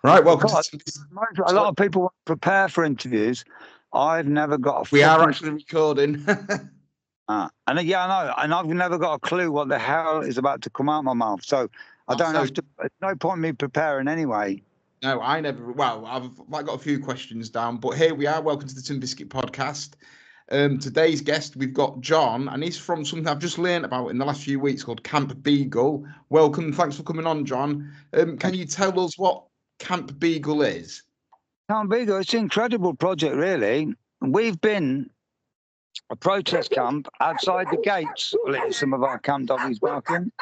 Right, welcome Because a lot of people prepare for interviews. I've never got a We are actually recording. and yeah, I know. And I've never got a clue what the hell is about to come out my mouth. So I don't have to. There's no point in me preparing anyway. No, I never. Well, I've got a few questions down, but here we are. Welcome to the Tin Biscuit Podcast. Today's guest, we've got John, and he's from something I've just learned about in the last few weeks called Camp Beagle. Welcome. Thanks for coming on, John. Can you tell us what Camp Beagle is? Camp Beagle, it's an incredible project, really. We've been a protest camp outside the gates. Some of our camp doggies barking.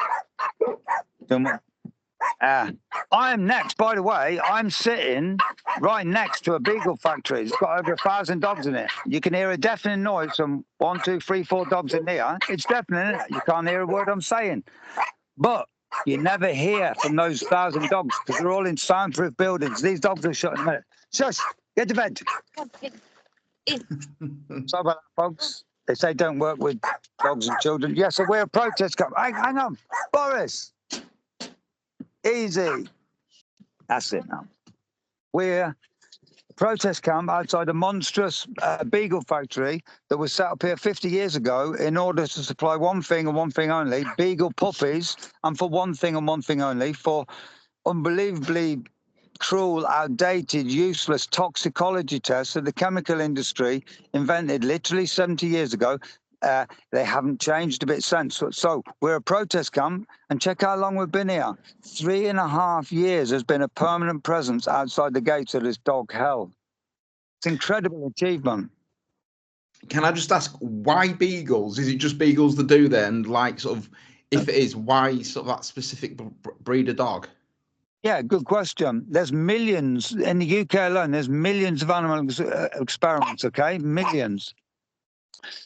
I am next, by the way. I'm sitting right next to a beagle factory. It's got over 1,000 dogs in it. You can hear a deafening noise from 1, 2, 3, 4 dogs in there. It's deafening, isn't it? You can't hear a word I'm saying. But you never hear from those 1,000 dogs because they're all in soundproof buildings. These dogs are shut in a minute. Shush, get to bed. Sorry about that, folks. They say don't work with dogs and children. Yes, so we're a protest camp. Hang on, Boris. Easy. That's it now. We're a protest camp outside a monstrous beagle factory that was set up here 50 years ago in order to supply one thing and one thing only, beagle puppies, and for one thing and one thing only, for unbelievably cruel, outdated, useless toxicology tests that the chemical industry invented literally 70 years ago. They haven't changed a bit since. So we're a protest camp, and check how long we've been here. 3.5 years has been a permanent presence outside the gates of this dog hell. It's an incredible achievement. Can I just ask, why beagles? Is it just beagles that do that? And like, sort of, if it is, why sort of that specific breed of dog? Yeah, good question. There's millions in the UK alone. There's millions of animal experiments. Okay, millions.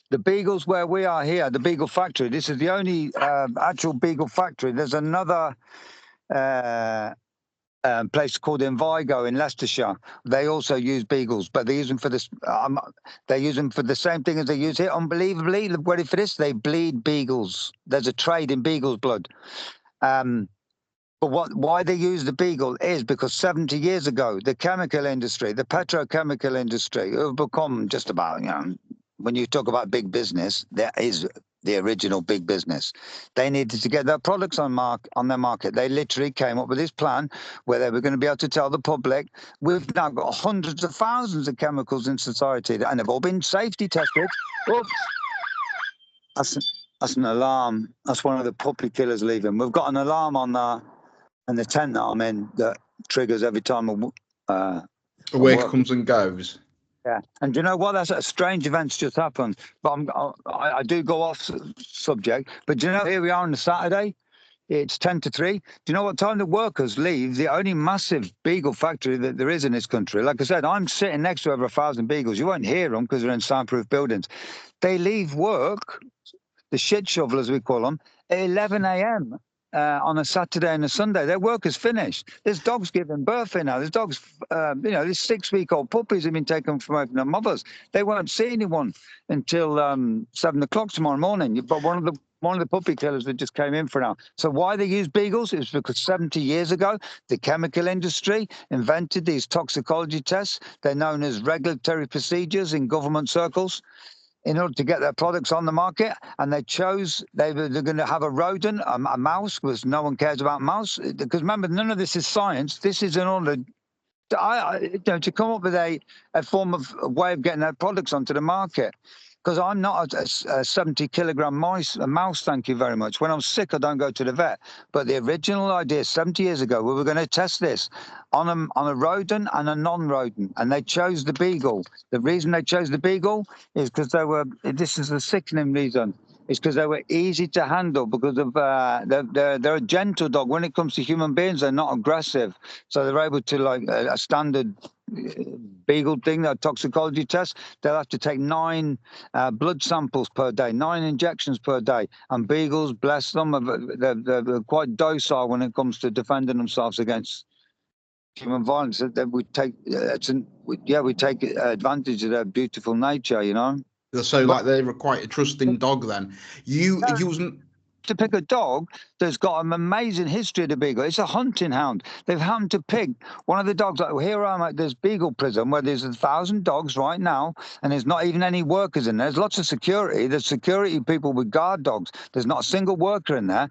The beagles where we are here, the Beagle Factory. This is the only actual beagle factory. There's another place called Vigo in Leicestershire. They also use beagles, but they use them for this. They use them for the same thing as they use here. Unbelievably, ready for this? They bleed beagles. There's a trade in beagles' blood. But why they use the beagle is because 70 years ago, the chemical industry, the petrochemical industry, who have become just about, when you talk about big business, there is the original big business. They needed to get their products on their market. They literally came up with this plan where they were going to be able to tell the public, we've now got hundreds of thousands of chemicals in society and they've all been safety tested. Oops. That's an alarm. That's one of the puppy killers leaving. We've got an alarm on the tent that I'm in that triggers every time a worker comes and goes. Yeah, and do you know what? That's a strange event's just happened. But I do go off subject. But do you know, here we are on a Saturday. It's 10 to 3. Do you know what time the workers leave the only massive beagle factory that there is in this country? Like I said, I'm sitting next to over 1,000 beagles. You won't hear them because they're in soundproof buildings. They leave work, the shit shovelers we call them, at 11 a.m. On a Saturday and a Sunday. Their work is finished. There's dogs giving birth here now. There's dogs, these 6-week-old puppies have been taken from their mothers. They won't see anyone until 7 o'clock tomorrow morning. But one of the puppy killers that just came in for now. So why they use beagles is because 70 years ago, the chemical industry invented these toxicology tests. They're known as regulatory procedures in government circles, in order to get their products on the market, and they're going to have a rodent, a mouse, because no one cares about mouse. Because remember, none of this is science. This is in order to come up with a form of a way of getting their products onto the market. Because I'm not a 70-kilogram mouse, thank you very much. When I'm sick, I don't go to the vet. But the original idea 70 years ago, we were going to test this on a rodent and a non-rodent, and they chose the beagle. The reason they chose the beagle is because this is a sickening reason, is because they were easy to handle because of they're a gentle dog. When it comes to human beings, they're not aggressive. So they're able to, like a standard beagle thing, that toxicology test, they'll have to take 9 blood samples per day, 9 injections per day. And beagles, bless them, they're quite docile when it comes to defending themselves against human violence. We take advantage of their beautiful nature, So, like, they were quite a trusting dog then. You wasn't. to pick a dog that's got an amazing history of the Beagle. It's a hunting hound. They've had to pick one of the dogs. Like here I'm at this Beagle prison where there's 1,000 dogs right now, and there's not even any workers in there. There's lots of security. There's security people with guard dogs. There's not a single worker in there.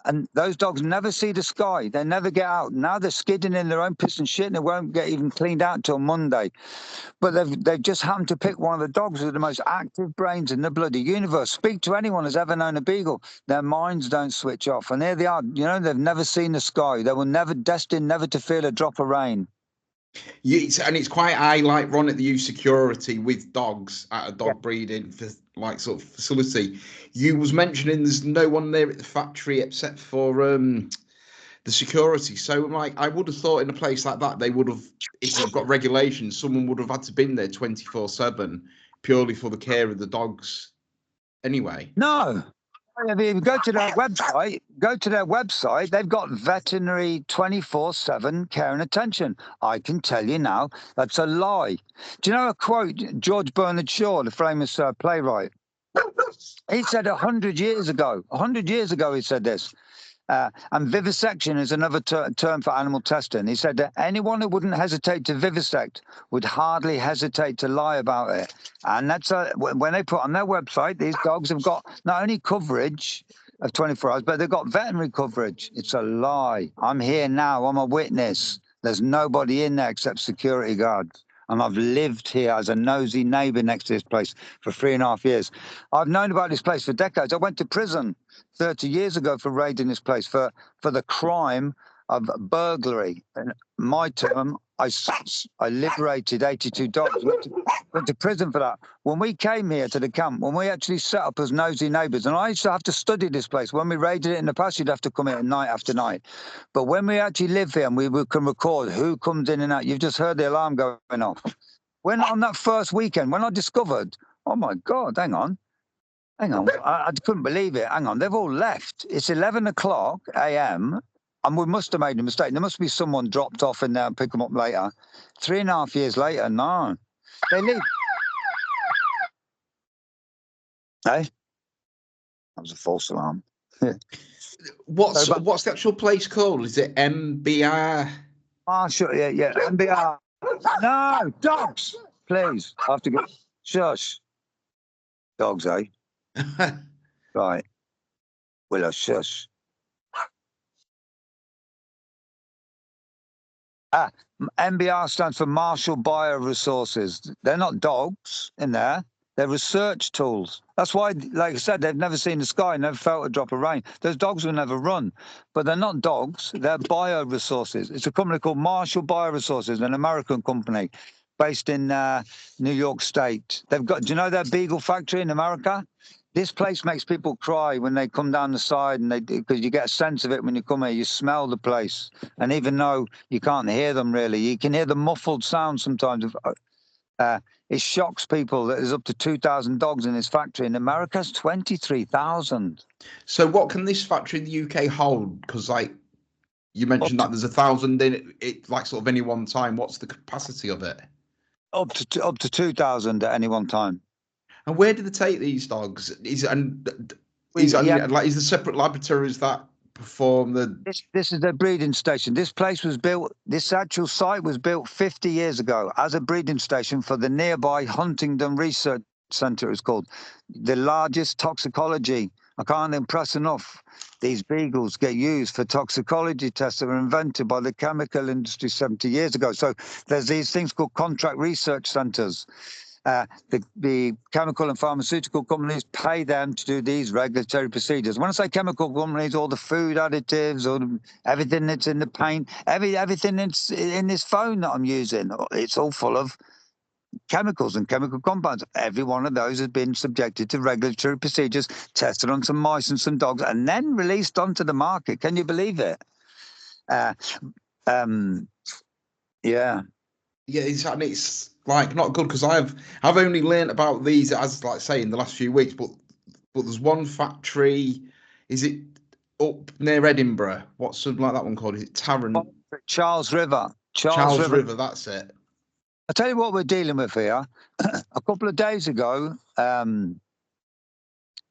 And those dogs never see the sky. They never get out. Now they're skidding in their own piss and shit, and they won't get even cleaned out till Monday. But they've just happened to pick one of the dogs with the most active brains in the bloody universe. Speak to anyone who's ever known a Beagle. Their minds don't switch off. And there they are. You know, they've never seen the sky. They were never destined never to feel a drop of rain. And it's quite I like run at the use security with dogs at a dog breeding for like sort of facility. You was mentioning there's no one there at the factory except for the security. So like I would have thought in a place like that they would have, if they've got regulations, someone would have had to been there 24/7 purely for the care of the dogs. Anyway, no. If you go to their website, they've got veterinary 24/7 care and attention. I can tell you now, that's a lie. Do you know a quote, George Bernard Shaw, the famous playwright? He said 100 years ago, he said this, and vivisection is another term for animal testing. He said that anyone who wouldn't hesitate to vivisect would hardly hesitate to lie about it. And that's when they put on their website, these dogs have got not only coverage of 24 hours, but they've got veterinary coverage. It's a lie. I'm here now. I'm a witness. There's nobody in there except security guards. And I've lived here as a nosy neighbour next to this place for 3.5 years. I've known about this place for decades. I went to prison 30 years ago for raiding this place for the crime of burglary. In my term, I liberated 82 dogs. Went to prison for that. When we came here to the camp, when we actually set up as nosy neighbours, and I used to have to study this place. When we raided it in the past, you'd have to come here night after night. But when we actually live here and we can record who comes in and out, you've just heard the alarm going off. When on that first weekend, when I discovered, oh my God, hang on. I couldn't believe it. Hang on, they've all left. It's 11 o'clock a.m. and we must have made a mistake. There must be someone dropped off in there and pick them up later. 3.5 years later, no. They leave. Hey? That was a false alarm. What's the actual place called? Is it MBR? Sure, yeah, MBR. No, dogs, please. I have to go. Shush. Dogs, eh? Right. Willow, shush. MBR stands for Marshall Bioresources. They're not dogs in there. They're research tools. That's why, like I said, they've never seen the sky, never felt a drop of rain. Those dogs will never run. But they're not dogs. They're bioresources. It's a company called Marshall Bioresources, an American company based in New York State. They've got, do you know their Beagle factory in America? This place makes people cry when they come down the side, and because you get a sense of it when you come here. You smell the place, and even though you can't hear them really, you can hear the muffled sound sometimes. It shocks people that there's up to 2,000 dogs in this factory. In America's 23,000. So, what can this factory in the UK hold? Because, like you mentioned, that there's 1,000 in it, like sort of any one time. What's the capacity of it? Up to 2,000 at any one time. And where do they take these dogs? Is the separate laboratories that perform the? This is their breeding station. This place was built. This actual site was built 50 years ago as a breeding station for the nearby Huntingdon Research Centre. It's called the largest toxicology. I can't impress enough. These beagles get used for toxicology tests that were invented by the chemical industry 70 years ago. So there's these things called contract research centres. The chemical and pharmaceutical companies pay them to do these regulatory procedures. When I say chemical companies, all the food additives, everything that's in the paint, everything that's in this phone that I'm using, it's all full of chemicals and chemical compounds. Every one of those has been subjected to regulatory procedures, tested on some mice and some dogs, and then released onto the market. Can you believe it? Yeah. Yeah, it's like not good because I've only learned about these as like say in the last few weeks, but there's one factory. Is it up near Edinburgh? What's something like that one called? Is it Tarrant? Charles River. Charles River. That's it. I'll tell you what we're dealing with here. A couple of days ago,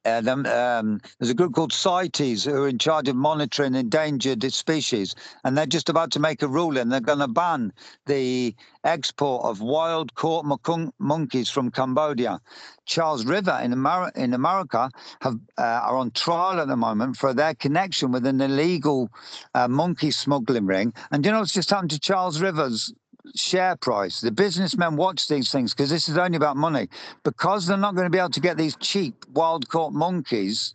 There's a group called CITES who are in charge of monitoring endangered species, and they're just about to make a ruling. They're going to ban the export of wild-caught monkeys from Cambodia. Charles River in America are on trial at the moment for their connection with an illegal monkey smuggling ring. And you know what's just happened to Charles River's share price? The businessmen watch these things because this is only about money. Because they're not going to be able to get these cheap wild-caught monkeys,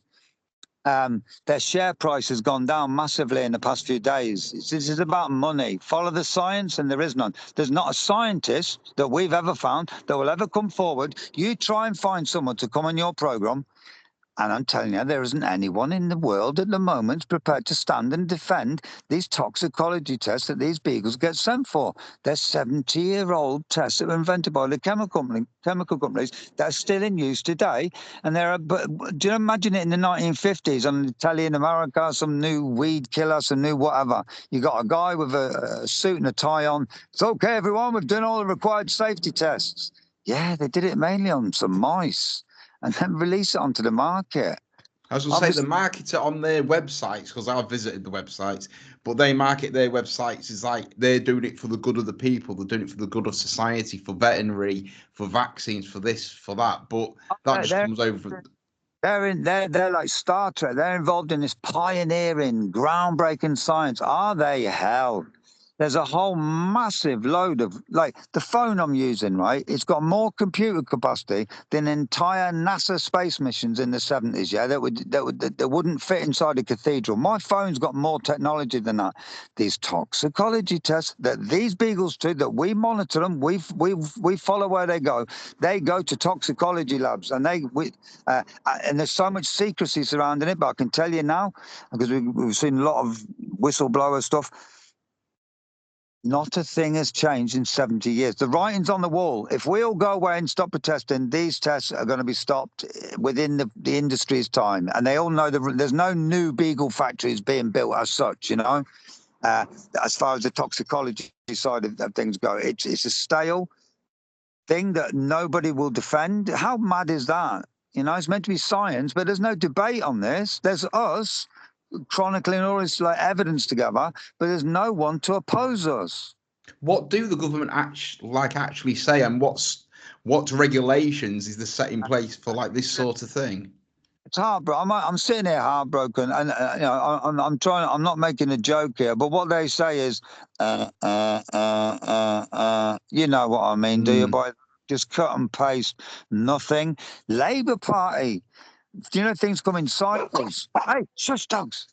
their share price has gone down massively in the past few days. This is about money. Follow the science, and there is none. There's not a scientist that we've ever found that will ever come forward. You try and find someone to come on your program, and I'm telling you, there isn't anyone in the world at the moment prepared to stand and defend these toxicology tests that these beagles get sent for. They're 70-year-old tests that were invented by the chemical companies that are still in use today. And but do you imagine it in the 1950s on the telly in America, some new weed killer, some new whatever. You got a guy with a suit and a tie on. It's okay, everyone, we've done all the required safety tests. Yeah, they did it mainly on some mice, and then release it onto the market. I was going to say, they market it on their websites, because I've visited the websites, but they market their websites as like they're doing it for the good of the people, they're doing it for the good of society, for veterinary, for vaccines, for this, for that. But that just comes over. They're like Star Trek. They're involved in this pioneering, groundbreaking science. Are they? Hell. There's a whole massive load of, like, the phone I'm using, right? It's got more computer capacity than entire NASA space missions in the 70s, yeah? That wouldn't fit inside a cathedral. My phone's got more technology than that. These toxicology tests that these beagles do, that we monitor them, we follow where they go. They go to toxicology labs, and and there's so much secrecy surrounding it, but I can tell you now, because we've seen a lot of whistleblower stuff, not a thing has changed in 70 years. The writing's on the wall. If we all go away and stop protesting, these tests are going to be stopped within the industry's time. And they all know there's no new beagle factories being built as such, you know, as far as the toxicology side of things go. It's a stale thing that nobody will defend. How mad is that? You know, it's meant to be science, but there's no debate on this. There's us chronicling all this like evidence together, but there's no one to oppose us. What do the government actually say, and what regulations is the set in place for like this sort of thing? It's heartbroken. I'm sitting here heartbroken, and you know, I'm trying. I'm not making a joke here, but what they say is, you know what I mean, do you? By just cut and paste, nothing. Labour Party. Do you know things come in cycles? Hey, shush, dogs.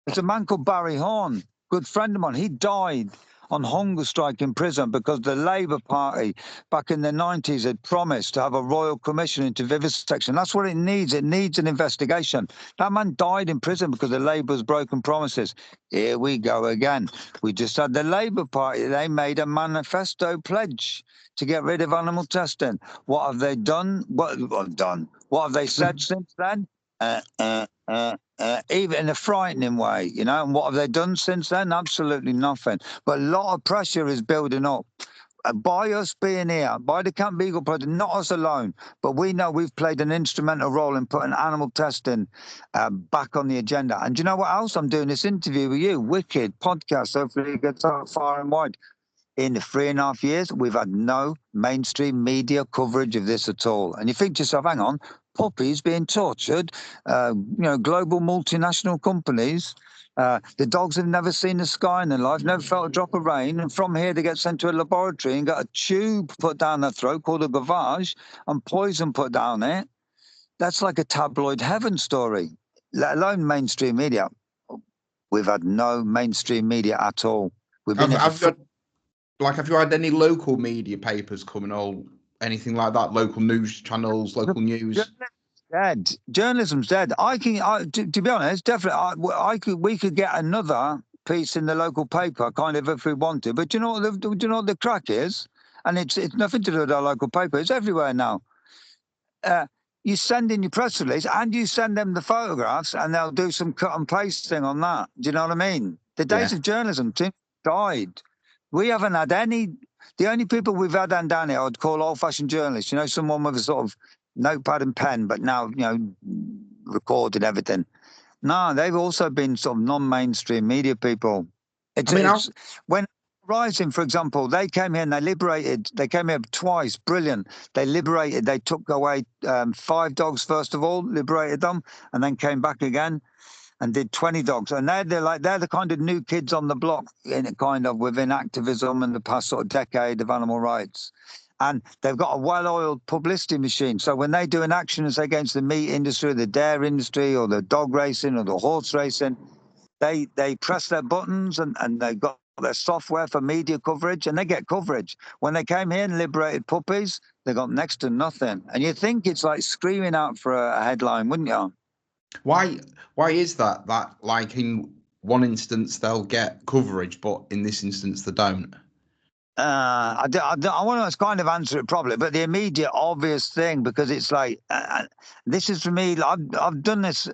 It's a man called Barry Horn, good friend of mine. He died on hunger strike in prison because the Labour Party back in the 90s had promised to have a royal commission into vivisection. That's what it needs. It needs an investigation. That man died in prison because of Labour's broken promises. Here we go again. We just had the Labour Party. They made a manifesto pledge to get rid of animal testing. What have they done? What have they said since then? Even in a frightening way, you know. And what have they done since then? Absolutely nothing. But a lot of pressure is building up by us being here, by the Camp Beagle Project, not us alone. But we know we've played an instrumental role in putting animal testing back on the agenda. And do you know what else? I'm doing this interview with you, wicked podcast. Hopefully it gets out far and wide. In the 3.5 years, we've had no mainstream media coverage of this at all. And you think to yourself, hang on, puppies being tortured, you know, global multinational companies. The dogs have never seen the sky in their life, never felt a drop of rain. And from here, they get sent to a laboratory and got a tube put down their throat called a gavage and poison put down it. That's like a tabloid heaven story, let alone mainstream media. We've had no mainstream media at all. We've been have you had any local media papers coming or anything like that? Local news channels, local news? Dead. Journalism's dead. To be honest, definitely, we could get another piece in the local paper, kind of, if we wanted. But do you know what the crack is? And it's nothing to do with our local paper. It's everywhere now. You send in your press release and you send them the photographs, and they'll do some cut and paste thing on that. Do you know what I mean? The days of journalism died. We haven't had any. The only people we've had down here I'd call old-fashioned journalists. You know, someone with a sort of notepad and pen, but now, recorded everything. No, they've also been sort of non-mainstream media people. It's when Rising, for example, they came here and they came here twice, brilliant. They took away 5 dogs, first of all, liberated them, and then came back again and did 20 dogs. And they're the kind of new kids on the block within activism in the past sort of decade of animal rights. And they've got a well-oiled publicity machine. So when they do an action, say, against the meat industry, the dairy industry, or the dog racing, or the horse racing, they press their buttons and they've got their software for media coverage, and they get coverage. When they came here and liberated puppies, they got next to nothing. And you think it's like screaming out for a headline, wouldn't you? Why is that? That, like, in one instance they'll get coverage, but in this instance they don't? I want to kind of answer it properly, but the immediate obvious thing, because it's like, this is for me, I've done this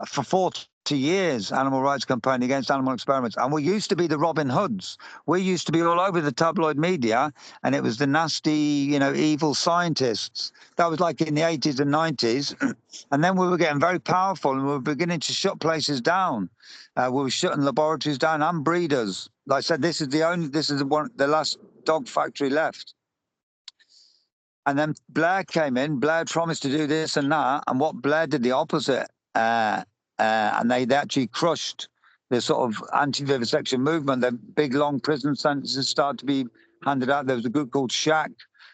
for 40 years, animal rights campaign against animal experiments. And we used to be the Robin Hoods. We used to be all over the tabloid media, and it was the nasty, evil scientists. That was like in the 80s and 90s. And then we were getting very powerful, and we were beginning to shut places down. We were shutting laboratories down and breeders. Like I said, this is the last dog factory left. And then Blair came in. Blair promised to do this and that. And what Blair did the opposite. And they actually crushed the sort of anti-vivisection movement. The big, long prison sentences started to be handed out. There was a group called SHAC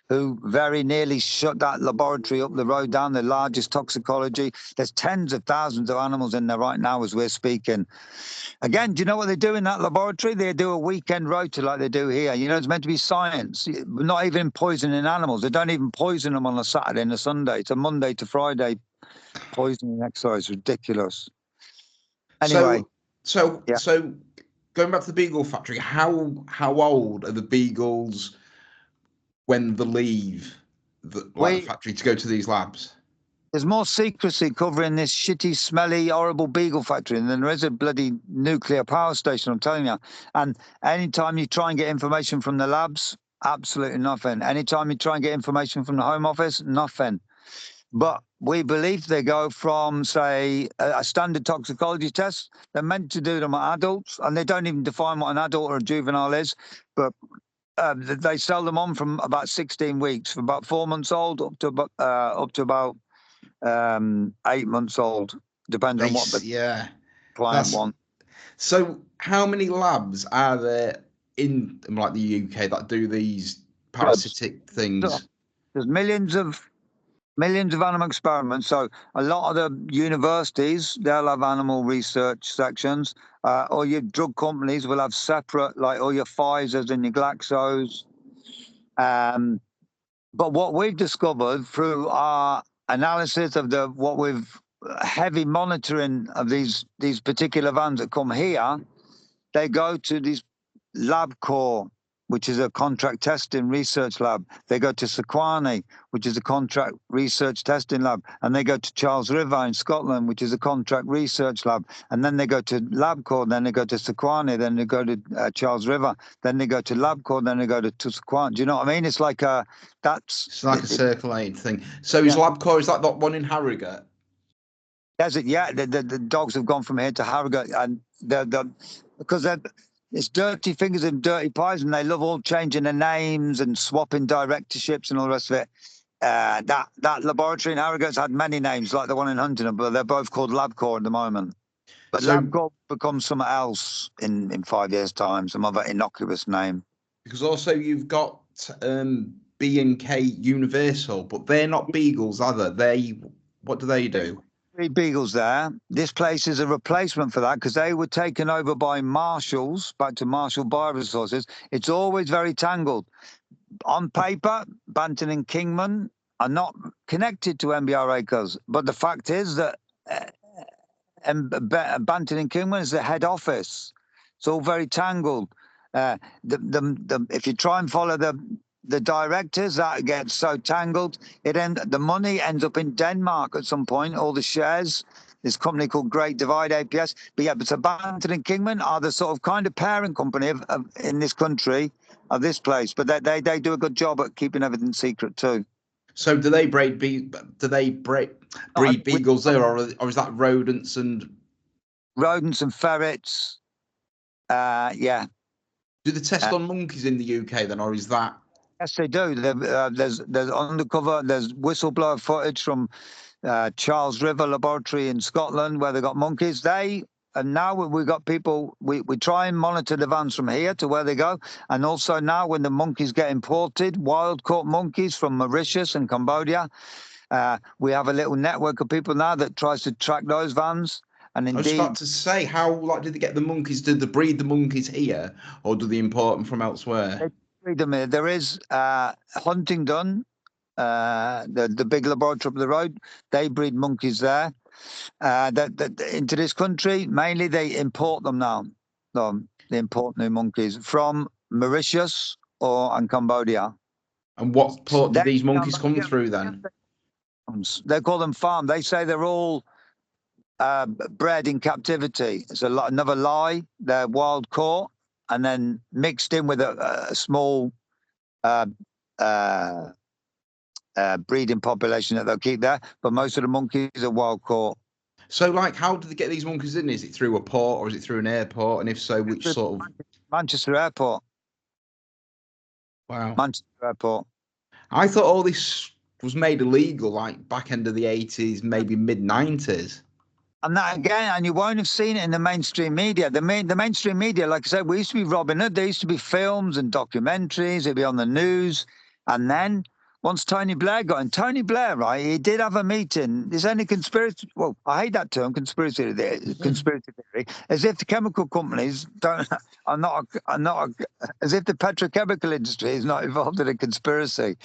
who very nearly shut that laboratory up the road down, the largest toxicology. There's tens of thousands of animals in there right now as we're speaking. Again, do you know what they do in that laboratory? They do a weekend rota like they do here. It's meant to be science, not even poisoning animals. They don't even poison them on a Saturday and a Sunday. It's a Monday to Friday poisoning exercise. Ridiculous. Anyway. So going back to the Beagle factory, how old are the beagles when they leave the factory to go to these labs? There's more secrecy covering this shitty, smelly, horrible Beagle factory than there is a bloody nuclear power station, I'm telling you. And anytime you try and get information from the labs, absolutely nothing. Anytime you try and get information from the Home Office, nothing. But we believe they go from, say, a standard toxicology test. They're meant to do them on adults, and they don't even define what an adult or a juvenile is. But they sell them on from about 16 weeks, from about 4 months old up to about 8 months old, depending on what the client wants. So how many labs are there in like the UK that do these parasitic things? There's millions of animal experiments. So a lot of the universities, they'll have animal research sections. Or your drug companies will have separate, like all your Pfizers and your Glaxos. But what we've discovered through our analysis of heavy monitoring of these particular vans that come here, they go to these LabCorp, which is a contract testing research lab. They go to Sequani, which is a contract research testing lab. And they go to Charles River in Scotland, which is a contract research lab. And then they go to LabCorp, then they go to Sequani, then they go to Charles River, then they go to LabCorp, then they go to Sequani. Do you know what I mean? It's like it's like a circulating thing. So is LabCorp, is that one in Harrogate? The dogs have gone from here to Harrogate, and because it's dirty fingers and dirty pies, and they love all changing their names and swapping directorships and all the rest of it. That laboratory in Harrogate's had many names, like the one in Huntingdon, but they're both called LabCorp at the moment. But LabCorp becomes something else in 5 years' time, some other innocuous name. Because also you've got B&K Universal, but they're not beagles, are they? What do they do? 3 beagles there. This place is a replacement for that because they were taken over by Marshalls, back to Marshall Bioresources. It's always very tangled. On paper, Banton and Kingman are not connected to MBR Acres, but the fact is that Banton and Kingman is the head office. It's all very tangled. If you try and follow the directors, that gets so tangled. The money ends up in Denmark at some point, all the shares. This company called Great Divide APS. But so Banton and Kingman are the sort of kind of parent company in this country of this place. But they do a good job at keeping everything secret too. So do they breed beagles there, or is that rodents and ferrets? Yeah. Do they test on monkeys in the UK then, or is that? Yes, they do. There's undercover. There's whistleblower footage from Charles River Laboratory in Scotland where they got monkeys. And now we got people. We try and monitor the vans from here to where they go, and also now when the monkeys get imported, wild caught monkeys from Mauritius and Cambodia, we have a little network of people now that tries to track those vans. And I was indeed, about to say, how did they get the monkeys? Did they breed the monkeys here, or do they import them from elsewhere? there is hunting done. The big laboratory up the road, they breed monkeys there. That into this country, mainly they import them now. They import new monkeys from Mauritius and Cambodia. And what port do these monkeys come through then? They call them farm. They say they're all bred in captivity. It's another lie. They're wild caught and then mixed in with a small breeding population that they'll keep there. But most of the monkeys are wild caught. So, like, how do they get these monkeys in? Is it through a port or is it through an airport? And if so, which sort of? Manchester Airport. Wow. Manchester Airport. I thought all this was made illegal, like back end of the 80s, maybe mid 90s. And that again, and you won't have seen it in the mainstream media. The mainstream media, like I said, we used to be Robin Hood. There used to be films and documentaries. It'd be on the news. And then once Tony Blair got in, Tony Blair, right, he did have a meeting. There's any conspiracy. Well, I hate that term, conspiracy theory, as if the chemical companies are not as if the petrochemical industry is not involved in a conspiracy.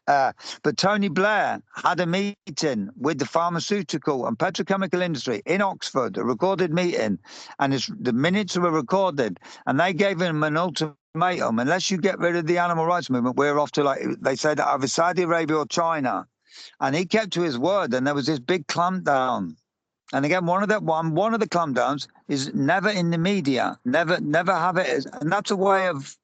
But Tony Blair had a meeting with the pharmaceutical and petrochemical industry in Oxford, a recorded meeting, and the minutes were recorded, and they gave him an ultimatum. Unless you get rid of the animal rights movement, we're off to, like they said, either Saudi Arabia or China. And he kept to his word, and there was this big clampdown. And again, one of the clampdowns is never in the media, never have it, and that's a way of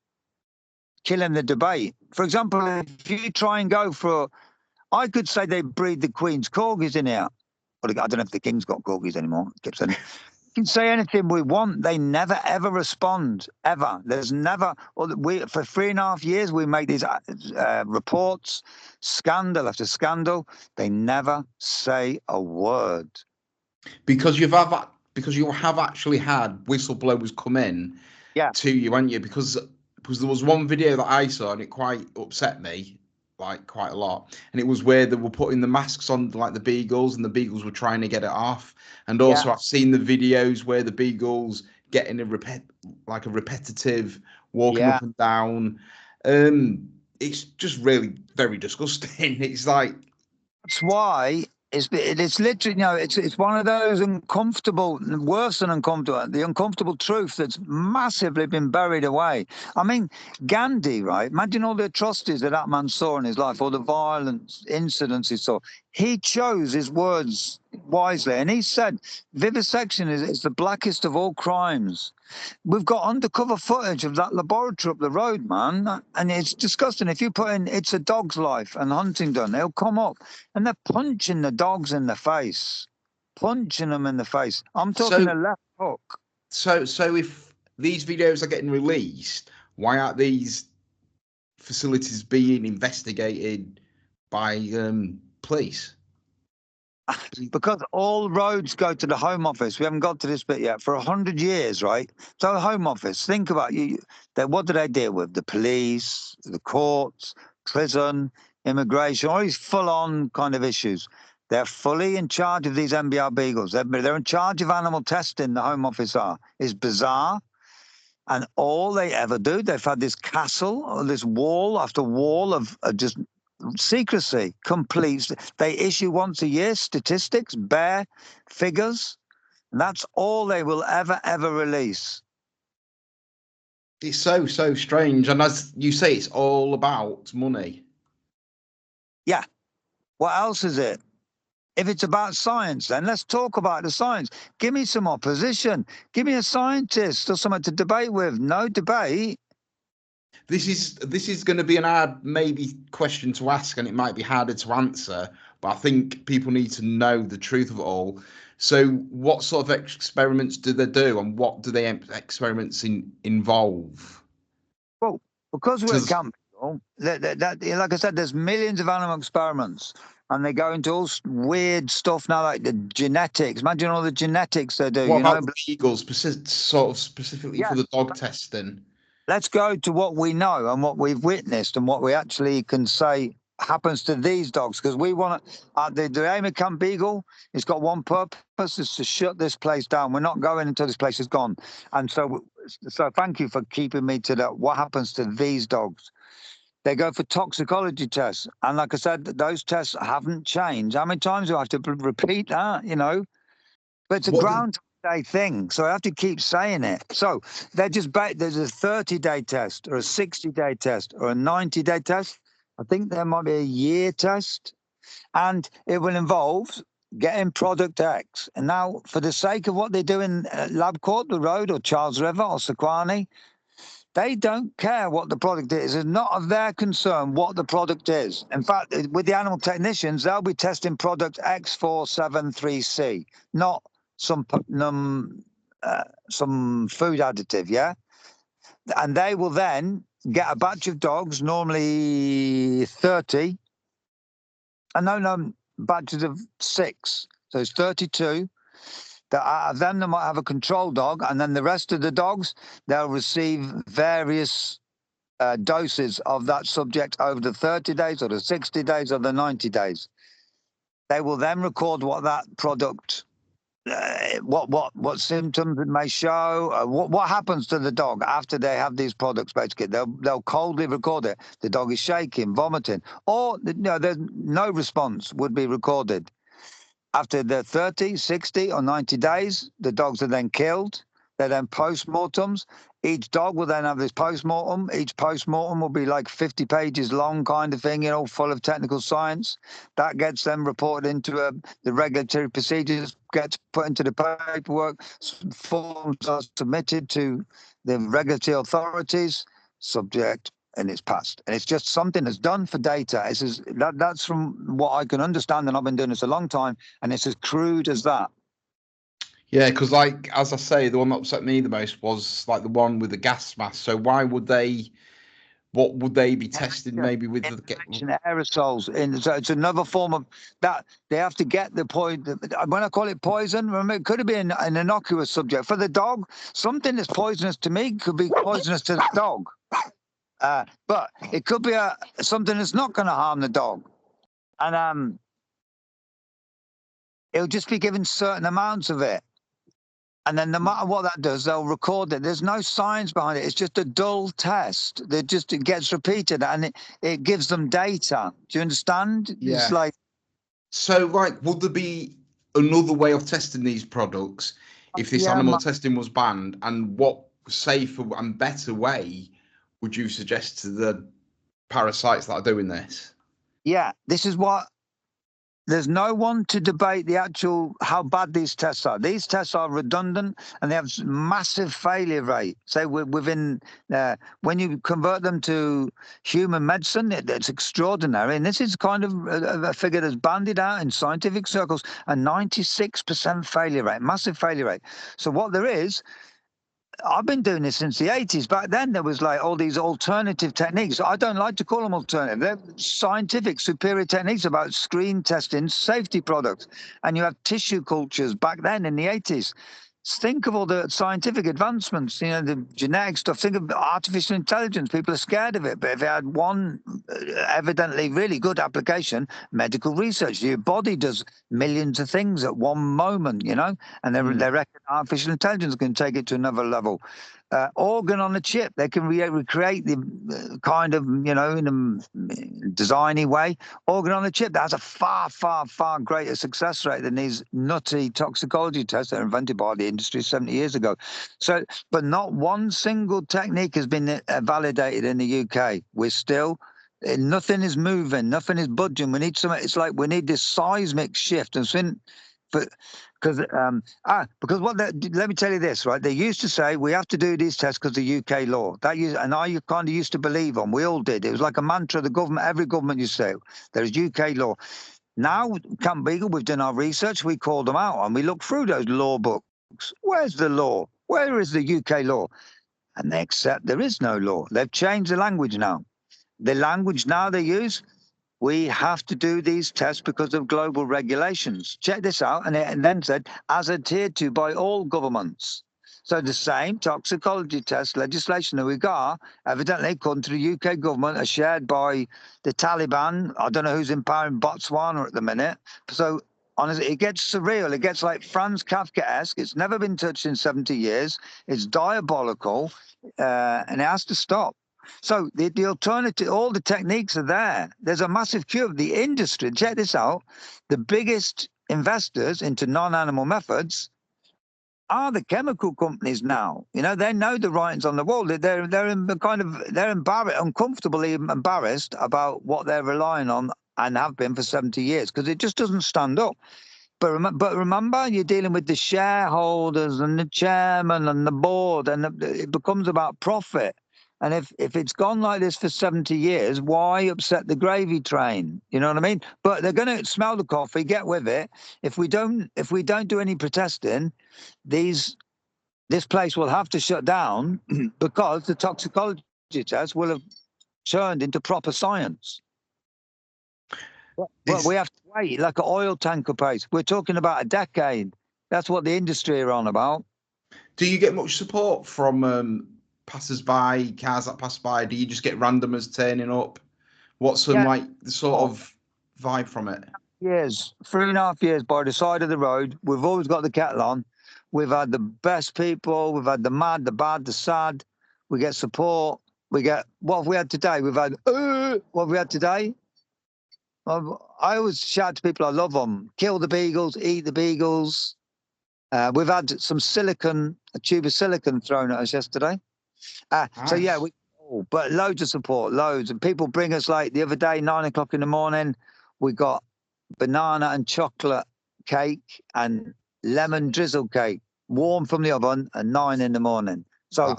killing the debate. For example, if you try and go for, I could say they breed the Queen's corgis in here. But I don't know if the King's got corgis anymore. We can say anything we want. They never, ever respond, ever. There's never, for 3.5 years, we make these reports, scandal after scandal. They never say a word. Because you have actually had whistleblowers come in to you, haven't you? Because there was one video that I saw and it quite upset me, like quite a lot. And it was where they were putting the masks on, like the beagles, and the beagles were trying to get it off. And also, I've seen the videos where the beagles getting a repetitive walking up and down. It's just really very disgusting. It's like, that's why it's literally, it's one of those uncomfortable, worse than uncomfortable, the uncomfortable truth that's massively been buried away. I mean, Gandhi, right? Imagine all the atrocities that man saw in his life, all the violent incidents he saw. He chose his words wisely, and he said, vivisection is the blackest of all crimes. We've got undercover footage of that laboratory up the road, man, and it's disgusting. If you put in "It's a Dog's Life" and Huntingdon, they'll come up, and they're punching the dogs in the face, punching them in the face. I'm talking a left hook. So if these videos are getting released, why aren't these facilities being investigated by police? Because all roads go to the Home Office. We haven't got to this bit yet. For 100 years, right? So the Home Office, think about what do they deal with? The police, the courts, prison, immigration, all these full-on kind of issues. They're fully in charge of these MBR beagles. They're in charge of animal testing, the Home Office are. It's bizarre. And all they ever do, they've had this castle, or this wall after wall of just secrecy, complete. They issue once a year statistics, bare figures, and that's all they will ever release. It's so strange, and as you say, it's all about money. Yeah. What else is it? If it's about science, then let's talk about the science. Give me some opposition. Give me a scientist or someone to debate with. No debate. This is going to be an hard maybe question to ask, and it might be harder to answer. But I think people need to know the truth of it all. So, what sort of experiments do they do, and what do they experiments involve? Well, because we're at Because Camp Beagle, like I said, there's millions of animal experiments, and they go into all weird stuff now, like the genetics. Imagine all the genetics they do. what You know, about the beagles, sort of specifically yeah. for the dog testing? Let's go to what we know and what we've witnessed and what we actually can say happens to these dogs, because we want to. The aim of Camp Beagle, it's got one purpose: is to shut this place down. We're not going until this place is gone. And so thank you for keeping me to that. What happens to these dogs? They go for toxicology tests, and like I said, those tests haven't changed. How many times do I have to repeat that? You know, but it's a What the, ground day thing, so I have to keep saying it. So they're just there's a 30-day test, or a 60-day test, or a 90-day test. I think there might be a year test, and it will involve getting product X. And now, for the sake of what they do in Lab Court, the Road, or Charles River, or Sequani, they don't care what the product is. It's not of their concern what the product is. In fact, with the animal technicians, they'll be testing product X473C, not some food additive, yeah? And they will then get a batch of dogs, normally 30, and no, batches of 6. So it's 32. That out of them, they might have a control dog, and then the rest of the dogs, they'll receive various doses of that subject over the 30 days or the 60 days or the 90 days. They will then record what that product, what symptoms it may show, what happens to the dog after they have these products. Basically, they'll coldly record it. The dog is shaking, vomiting, or there's no response would be recorded. After the 30, 60, or 90 days, the dogs are then killed. They're then post-mortems. Each dog will then have this post-mortem. Each post-mortem will be like 50 pages long kind of thing, full of technical science. That gets them reported into the regulatory procedures, gets put into the paperwork. Forms are submitted to the regulatory authorities, subject, and it's passed. And it's just something that's done for data. That's from what I can understand, and I've been doing this a long time, and it's as crude as that. Yeah, because like as I say, the one that upset me the most was like the one with the gas mask. So why would they? What would they be testing? Maybe with the aerosols. So it's another form of that. They have to get the point. When I call it poison, remember, it could have been an innocuous subject for the dog. Something that's poisonous to me could be poisonous to the dog. But it could be something that's not going to harm the dog, and it'll just be given certain amounts of it. And then no matter what that does, they'll record it. There's no science behind it. It's just a dull test. It gets repeated, and it gives them data. Do you understand? Yeah. It's like, so like, would there be another way of testing these products if this animal testing was banned? And what safer and better way would you suggest to the parasites that are doing this? Yeah, this is what. There's no one to debate how bad these tests are. These tests are redundant, and they have massive failure rate. So when you convert them to human medicine, it's extraordinary. And this is kind of a figure that's bandied out in scientific circles, a 96% failure rate, massive failure rate. So what there is, I've been doing this since the 80s. Back then, there was like all these alternative techniques. I don't like to call them alternative. They're scientific, superior techniques about screen testing safety products. And you have tissue cultures back then in the 80s. Think of all the scientific advancements, the genetic stuff. Think of artificial intelligence. People are scared of it. But if it had one evidently really good application, medical research, your body does millions of things at one moment, and they reckon artificial intelligence can take it to another level. Organ on a chip, they can recreate the kind of, in a designy way, organ on a chip that has a far, far, far greater success rate than these nutty toxicology tests that were invented by the industry 70 years ago. So, but not one single technique has been validated in the UK. We're still, nothing is moving, nothing is budging. We need it's like we need this seismic shift. And Because let me tell you this, right? They used to say we have to do these tests because of UK law. And I kind of used to believe them. We all did. It was like a mantra. The government, every government used to say there's UK law. Now, Camp Beagle, we've done our research. We called them out and we looked through those law books. Where's the law? Where is the UK law? And they accept there is no law. They've changed the language now. The language now they use, we have to do these tests because of global regulations. Check this out. And it then said, as adhered to by all governments. So the same toxicology test legislation that we got, evidently, according to the UK government, are shared by the Taliban. I don't know who's in power in Botswana at the minute. So honestly, it gets surreal. It gets like Franz Kafkaesque. It's never been touched in 70 years. It's diabolical, and it has to stop. So the alternative, all the techniques are there. There's a massive queue of the industry. Check this out. The biggest investors into non-animal methods are the chemical companies now. You know, they know the writings on the wall. They're uncomfortably embarrassed about what they're relying on and have been for 70 years because it just doesn't stand up. But remember, you're dealing with the shareholders and the chairman and the board, and it becomes about profit. And if it's gone like this for 70 years, why upset the gravy train? You know what I mean? But they're going to smell the coffee, get with it. If we don't do any protesting, this place will have to shut down because the toxicology test will have turned into proper science. But we have to wait like an oil tanker pace. We're talking about a decade. That's what the industry are on about. Do you get much support from passers-by, cars that pass by? Do you just get randomers turning up? What's like the sort of vibe from it? 3.5 years by the side of the road. We've always got the kettle on. We've had the best people. We've had the mad, the bad, the sad. We get support. We get what have we had today? We've had what have we had today? I always shout to people, I love them. Kill the beagles, eat the beagles. We've had some a tube of silicon thrown at us yesterday. Nice. So yeah, but loads of support, loads. And people bring us like the other day, 9 o'clock in the morning, we got banana and chocolate cake and lemon drizzle cake, warm from the oven at 9 in the morning. So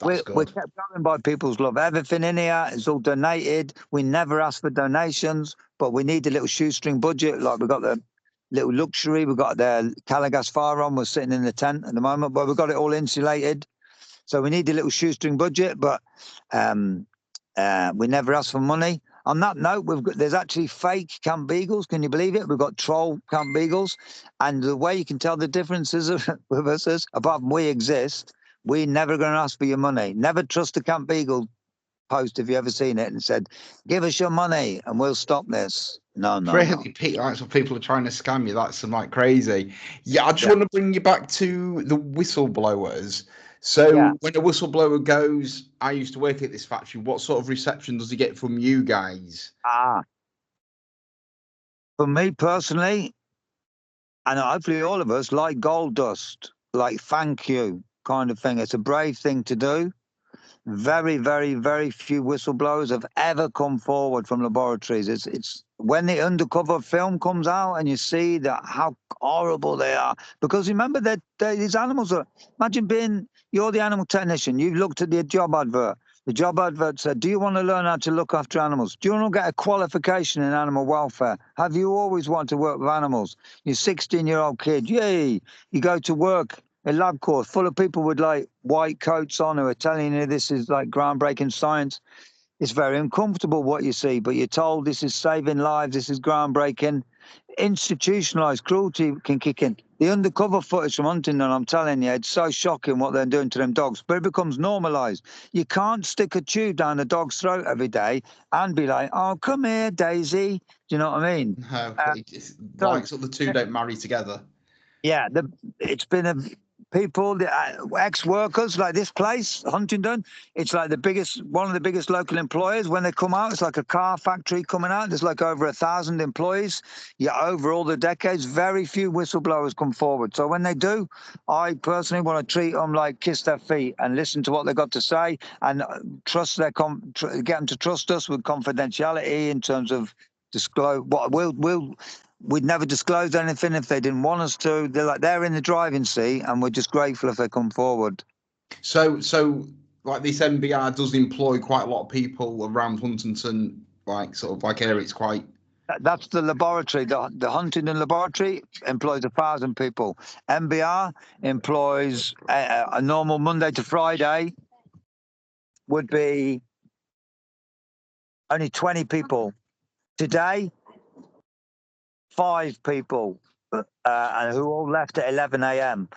we're kept going by people's love. Everything in here is all donated. We never ask for donations, but we need a little shoestring budget. Like we've got the little luxury. We've got the Calagas firearm. We're sitting in the tent at the moment, but we've got it all insulated. So we need a little shoestring budget, but we never ask for money. On that note, there's actually fake Camp Beagles. Can you believe it? We've got troll Camp Beagles. And the way you can tell the differences with us is, apart from we exist, we're never going to ask for your money. Never trust a Camp Beagle post if you ever seen it and said, give us your money and we'll stop this. No. Really, Pete, that's what people are trying to scam you. That's like crazy. Yeah, I just want to bring you back to the whistleblowers. So when a whistleblower goes, I used to work at this factory, what sort of reception does he get from you guys? For me personally, and hopefully all of us, like gold dust, like thank you kind of thing. It's a brave thing to do. Very, very, very few whistleblowers have ever come forward from laboratories. It's when the undercover film comes out and you see how horrible they are. Because remember that these animals are. Imagine you're the animal technician. You've looked at the job advert. The job advert said, "Do you want to learn how to look after animals? Do you want to get a qualification in animal welfare? Have you always wanted to work with animals? You're a 16-year-old kid. Yay! You go to work." A lab course full of people with like white coats on who are telling you this is like groundbreaking science. It's very uncomfortable what you see, but you're told this is saving lives, this is groundbreaking. Institutionalized cruelty can kick in. The undercover footage from Huntingdon, I'm telling you, it's so shocking what they're doing to them dogs, but it becomes normalized. You can't stick a tube down a dog's throat every day and be like, oh, come here, Daisy. Do you know what I mean? No, it's like sort of the two don't marry together. Yeah, it's been people, ex-workers like this place, Huntingdon. It's like one of the biggest local employers. When they come out, it's like a car factory coming out. There's like over 1,000 employees. Yeah, over all the decades, very few whistleblowers come forward. So when they do, I personally want to treat them like kiss their feet and listen to what they've got to say and trust get them to trust us with confidentiality in terms of disclose what we'd never disclose anything if they didn't want us to. They're in the driving seat, and we're just grateful if they come forward. So like this MBR does employ quite a lot of people around Huntington, like sort of like area. It's quite. That's the laboratory. The Huntington laboratory employs 1,000 people. MBR employs a normal Monday to Friday would be only 20 people. Today, 5 people, and who all left at 11 a.m.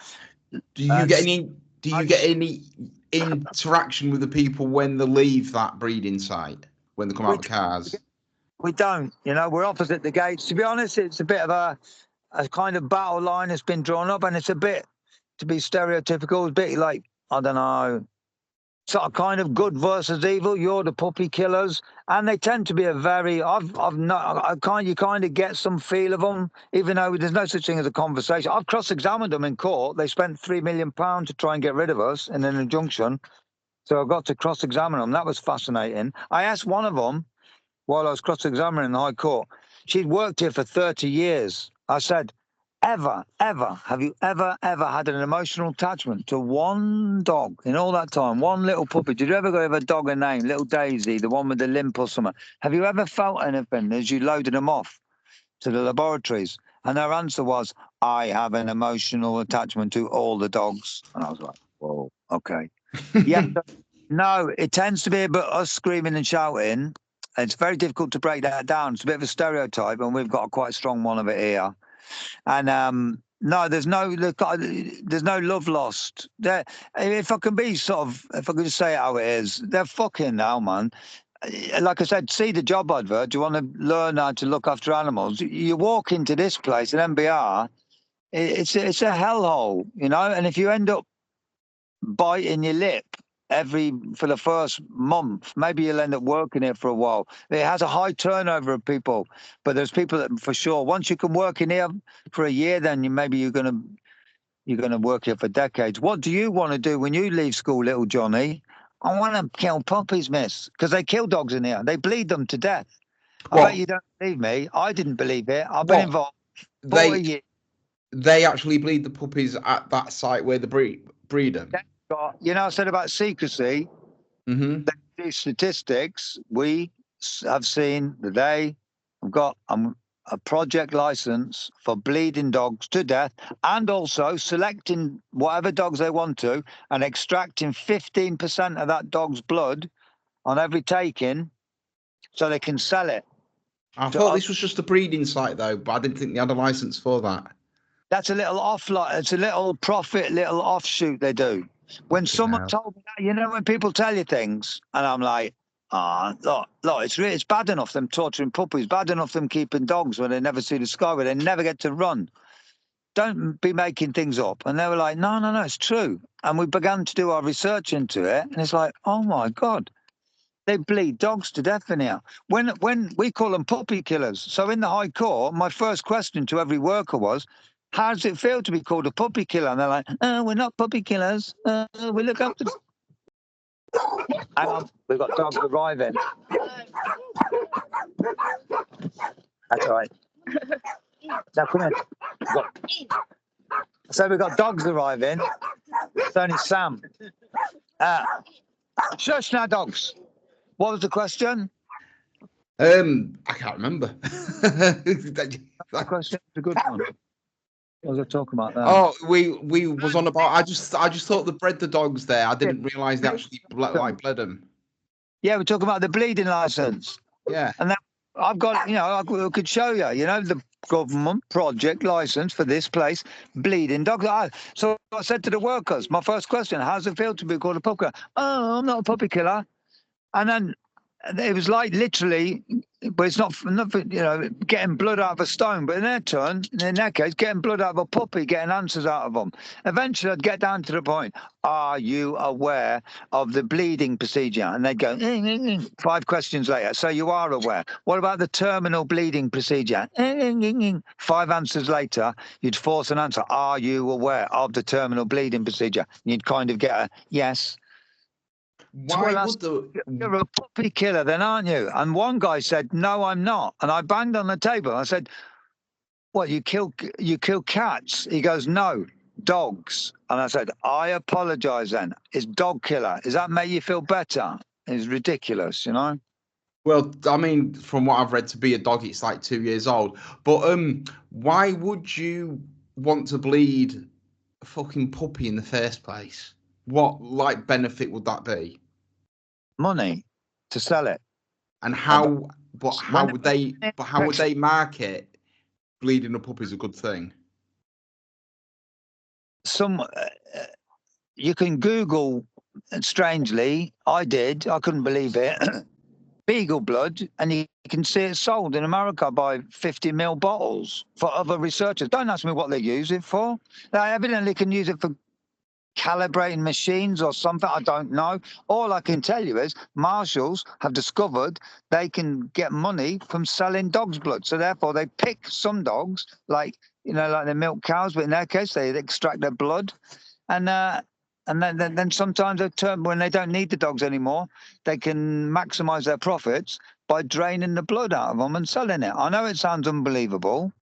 Do you get any interaction with the people when they leave that breeding site, when they come out of the cars? We don't. We're opposite the gates. To be honest, it's a bit of a kind of battle line that's been drawn up, and it's a bit, to be stereotypical, a bit like, I don't know, sort of kind of good versus evil. You're the puppy killers, and they tend to be a very. You kind of get some feel of them, even though there's no such thing as a conversation. I've cross-examined them in court. They spent £3 million to try and get rid of us in an injunction, so I got to cross-examine them. That was fascinating. I asked one of them while I was cross-examining in the High Court. She'd worked here for 30 years. I said, have you ever had an emotional attachment to one dog in all that time? One little puppy? Did you ever give a dog a name? Little Daisy, the one with the limp or something? Have you ever felt anything as you loaded them off to the laboratories? And her answer was, I have an emotional attachment to all the dogs. And I was like, whoa, okay. Yeah, no, it tends to be about us screaming and shouting. It's very difficult to break that down. It's a bit of a stereotype, and we've got a quite strong one of it here. And no, there's no love lost. If I can just say it how it is, they're fucking hell, man. Like I said, see the job advert. Do you want to learn how to look after animals? You walk into this place at MBR, it's a hellhole, And if you end up biting your lip for the first month, maybe you'll end up working here for a while. It has a high turnover of people, but there's people that for sure, once you can work in here for a year, then you're gonna work here for decades. What do you want to do when you leave school, little Johnny? I want to kill puppies, miss, because they kill dogs in here. They bleed them to death. I bet you don't believe me. I didn't believe it. I've been involved for a year. They actually bleed the puppies at that site where they breed them. I said about secrecy. Mm-hmm. The statistics, we have seen that they have got a project license for bleeding dogs to death, and also selecting whatever dogs they want to and extracting 15% of that dog's blood on every taking so they can sell it. I thought this was just a breeding site, though, but I didn't think they had a license for that. That's a little it's a little profit, little offshoot they do. When someone told me that, when people tell you things, and I'm like, look, it's bad enough them torturing puppies, bad enough them keeping dogs when they never see the sky, where they never get to run. Don't be making things up. And they were like, no, it's true. And we began to do our research into it, and it's like, oh my God, they bleed dogs to death in here. When we call them puppy killers. So in the High Court, my first question to every worker was, how does it feel to be called a puppy killer? And they're like, we're not puppy killers. We look after. Hang on, we've got dogs arriving. That's all right. Now come in. We've got dogs arriving. It's only Sam. Shush now, dogs. What was the question? I can't remember. That question is a good one. What was I talking about that? Oh, we was on about. I just thought they bred the dogs there. I didn't realise they actually bled them. Yeah, we're talking about the bleeding license. Yeah, and then I've got, I could show you, the government project license for this place, bleeding dogs. So I said to the workers, my first question: how does it feel to be called a puppy killer? Oh, I'm not a puppy killer. And then it was like literally, but it's not getting blood out of a stone. But in their case, getting blood out of a puppy, getting answers out of them. Eventually, I'd get down to the point: are you aware of the bleeding procedure? And they'd go 5 questions later. So you are aware. What about the terminal bleeding procedure? 5 answers later, you'd force an answer: are you aware of the terminal bleeding procedure? And you'd kind of get a yes. Why would you're a puppy killer then, aren't you? And one guy said, no, I'm not. And I banged on the table. I said, what, you kill cats? He goes, no, dogs. And I said, I apologize then. It's dog killer. Does that make you feel better? It's ridiculous, you know? Well, I mean, from what I've read, to be a dog, it's like 2 years old. But why would you want to bleed a fucking puppy in the first place? What like benefit would that be? Money to sell it. And And how? But how when would they? But how would they market bleeding a puppy as a good thing? some you can Google, strangely, I did, I couldn't believe it, Beagle blood, and you can see it sold in America by 50 ml bottles for other researchers. Don't ask me what they use it for. They evidently can use it for calibrating machines or something. I don't know. All I can tell you is marshals have discovered they can get money from selling dogs' blood. So therefore, they pick some dogs, like like they milk cows, but in their case, they extract their blood, and then sometimes they turn when they don't need the dogs anymore. They can maximize their profits by draining the blood out of them and selling it. I know it sounds unbelievable,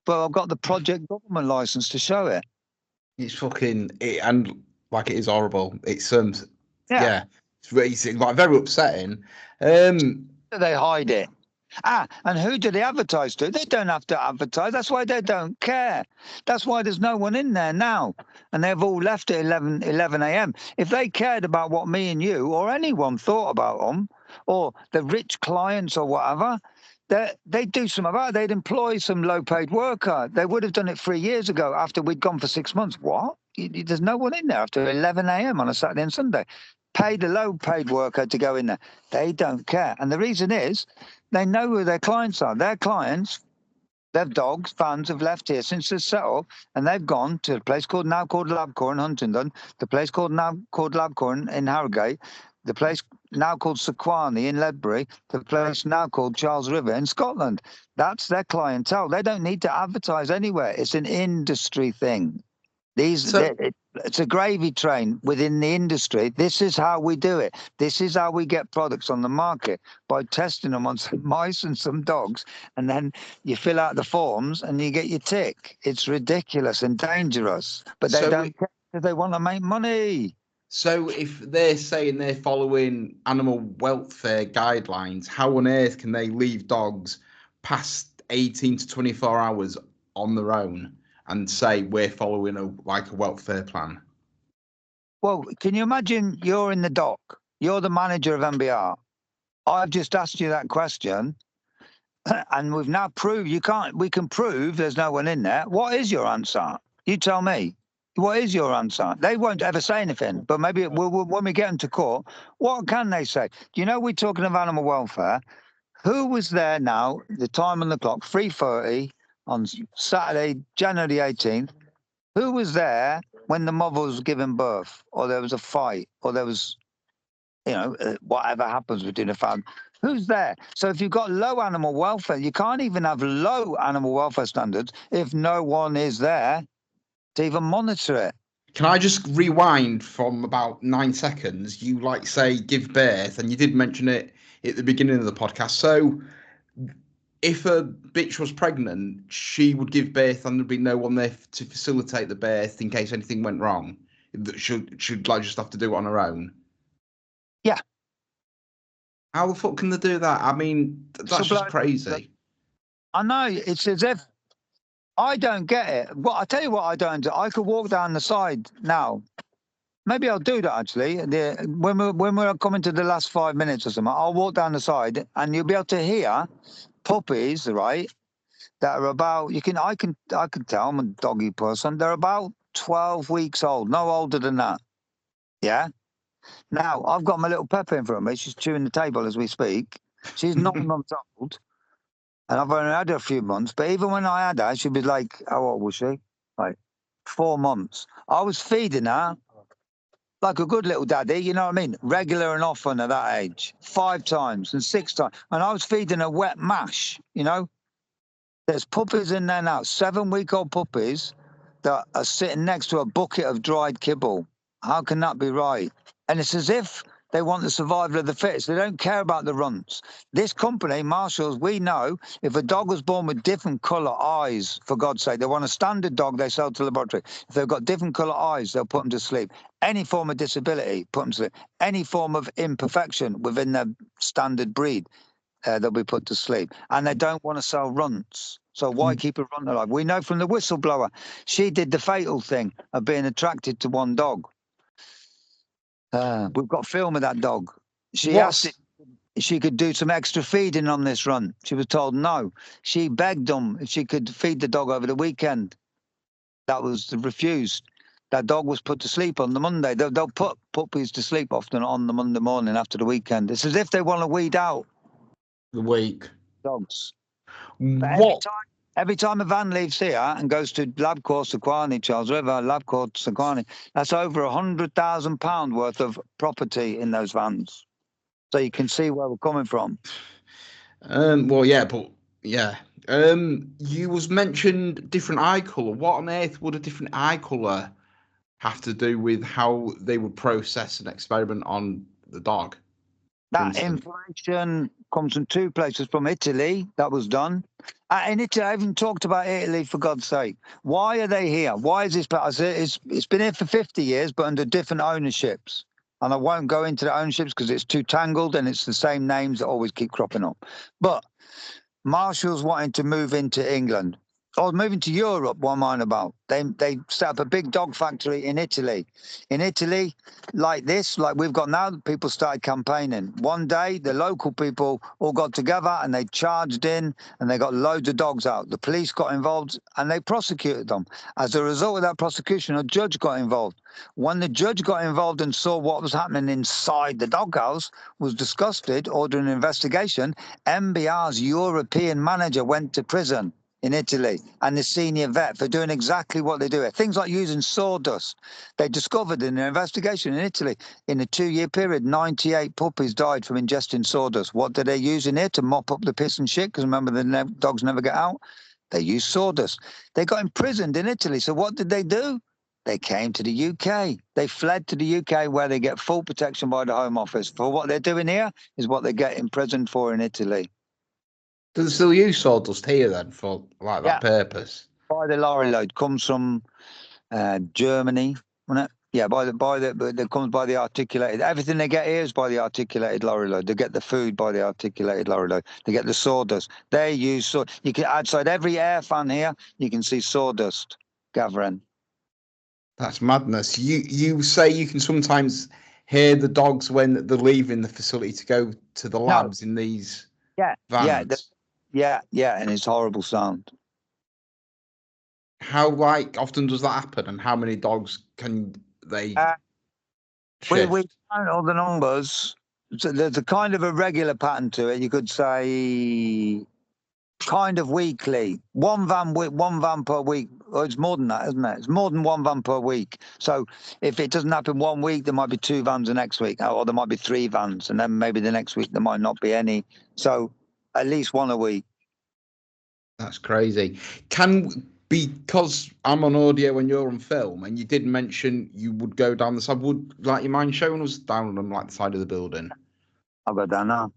but I've got the project government license to show it. It's fucking and like it is horrible. It's Yeah. yeah, it's like very upsetting. They hide it. And who do they advertise to? They don't have to advertise. That's why they don't care. That's why there's no one in there now. And they've all left at 11 a.m. If they cared about what me and you or anyone thought about them, or the rich clients or whatever, they'd do something about it. They'd employ some low-paid worker. They would have done it 3 years ago after we'd gone for 6 months. What? There's no one in there after 11 a.m. on a Saturday and Sunday. Pay the low-paid worker to go in there. They don't care. And the reason is they know who their clients are. Their clients, their dogs, fans have left here since they set up, and they've gone to a place called Labcore in Huntingdon, the place called Labcore in Harrogate, the place now called Sequani in Ledbury, the place now called Charles River in Scotland. That's their clientele. They don't need to advertise anywhere. It's an industry thing. It's a gravy train within the industry. This is how we do it. This is how we get products on the market, by testing them on some mice and some dogs, and then you fill out the forms and you get your tick. It's ridiculous and dangerous, but they don't care because they want to make money. So if they're saying they're following animal welfare guidelines, how on earth can they leave dogs past 18 to 24 hours on their own and say we're following a welfare plan? Well, can you imagine you're in the dock, you're the manager of MBR. I've just asked you that question, and we've now proved we can prove there's no one in there. What is your answer? You tell me. What is your answer? They won't ever say anything, but maybe when we get into court, what can they say? Do you know we're talking of animal welfare? Who was there now, the time on the clock, 3:30 on Saturday, January the 18th? Who was there when the mother was giving birth, or there was a fight, or there was, whatever happens between a family? Who's there? So if you've got low animal welfare, you can't even have low animal welfare standards if no one is there to even monitor it. Can I just rewind from about 9 seconds? You say give birth, and you did mention it at the beginning of the podcast. So if a bitch was pregnant, she would give birth and there'd be no one there to facilitate the birth in case anything went wrong. Should just have to do it on her own. Yeah. How the fuck can they do that? I mean, that's just crazy. I know. It's as if I don't get it. Well, I tell you what I don't do. I could walk down the side now. Maybe I'll do that actually. When we're coming to the last 5 minutes or something, I'll walk down the side and you'll be able to hear puppies, right? That are about, I can tell, I'm a doggy person. They're about 12 weeks old, no older than that. Yeah. Now I've got my little Pepper in front of me. She's chewing the table as we speak. She's 9 months old, and I've only had her a few months. But even when I had her, she'd be like, how old was she? Like 4 months. I was feeding her like a good little daddy, you know what I mean? Regular and often at that age, 5 times and 6 times. And I was feeding her wet mash, There's puppies in there now, 7-week-old puppies that are sitting next to a bucket of dried kibble. How can that be right? And it's as if They want the survival of the fittest. They don't care about the runts. This company, Marshalls, we know if a dog was born with different colour eyes, for God's sake, they want a standard dog they sell to the laboratory. If they've got different colour eyes, they'll put them to sleep. Any form of disability, put them to sleep. Any form of imperfection within their standard breed, they'll be put to sleep. And they don't want to sell runts. So why keep a runt alive? We know from the whistleblower, she did the fatal thing of being attracted to one dog. We've got film of that dog. She asked if she could do some extra feeding on this run. She was told no. She begged them if she could feed the dog over the weekend. That was refused. That dog was put to sleep on the Monday. They'll put puppies to sleep often on the Monday morning after the weekend. It's as if they want to weed out the week dogs. What? Every time a van leaves here and goes to Lab Course Sequani, Charles River, Lab Course Sequani, that's over £100,000 worth of property in those vans. So you can see where we're coming from. Well, yeah, but yeah. You was mentioned different eye colour. What on earth would a different eye colour have to do with how they would process an experiment on the dog? That information comes from two places. From Italy, that was done. In Italy, I haven't talked about Italy, for God's sake. Why are they here? Why is this? It's been here for 50 years, but under different ownerships. And I won't go into the ownerships because it's too tangled and it's the same names that always keep cropping up. But Marshall's wanting to move into England. Or moving to Europe, what am I on about? They set up a big dog factory in Italy. In Italy, like this, like we've got now, people started campaigning. One day, the local people all got together and they charged in and they got loads of dogs out. The police got involved and they prosecuted them. As a result of that prosecution, a judge got involved. When the judge got involved and saw what was happening inside the doghouse, was disgusted, ordered an investigation. MBR's European manager went to prison in Italy, and the senior vet for doing exactly what they do. Things like using sawdust. They discovered in an investigation in Italy, in a 2-year period, 98 puppies died from ingesting sawdust. What did they use in here to mop up the piss and shit? Because remember, the dogs never get out. They used sawdust. They got imprisoned in Italy. So what did they do? They came to the UK. They fled to the UK where they get full protection by the Home Office. For what they're doing here is what they get imprisoned for in Italy. Do they still use sawdust here then for like that purpose? By the lorry load comes from Germany, wasn't it? Yeah, that comes by the articulated. Everything they get here is by the articulated lorry load. They get the food by the articulated lorry load. They get the sawdust. They use you can outside every air fan here. You can see sawdust gathering. That's madness. You say you can sometimes hear the dogs when they're leaving the facility to go to the labs in these vans. Yeah, and it's horrible sound. How often does that happen, and how many dogs can they we count all the numbers. So there's a kind of a regular pattern to it. You could say kind of weekly. One van per week. Oh, it's more than that, isn't it? It's more than one van per week. So if it doesn't happen one week, there might be 2 vans the next week, or there might be 3 vans, and then maybe the next week there might not be any. So at least one a week. That's crazy. Because I'm on audio and you're on film, and you did mention you would go down the side. Would you mind showing us down on the side of the building? I'll go down now.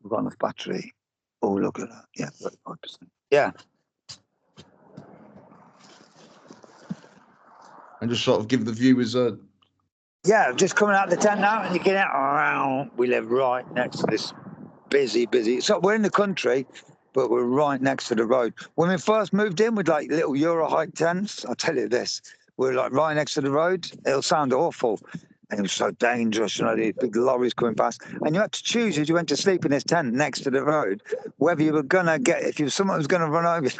We've got enough battery. Oh, look at that. Yeah, 35%. Yeah. And just sort of give the viewers a... Yeah, just coming out of the tent now, and you get out. We live right next to this busy. So we're in the country, but we're right next to the road. When we first moved in with like little Euro height tents, I'll tell you this, we're like right next to the road. It'll sound awful. And it was so dangerous, these big lorries coming past. And you had to choose as you went to sleep in this tent next to the road, whether you were going to someone was going to run over you,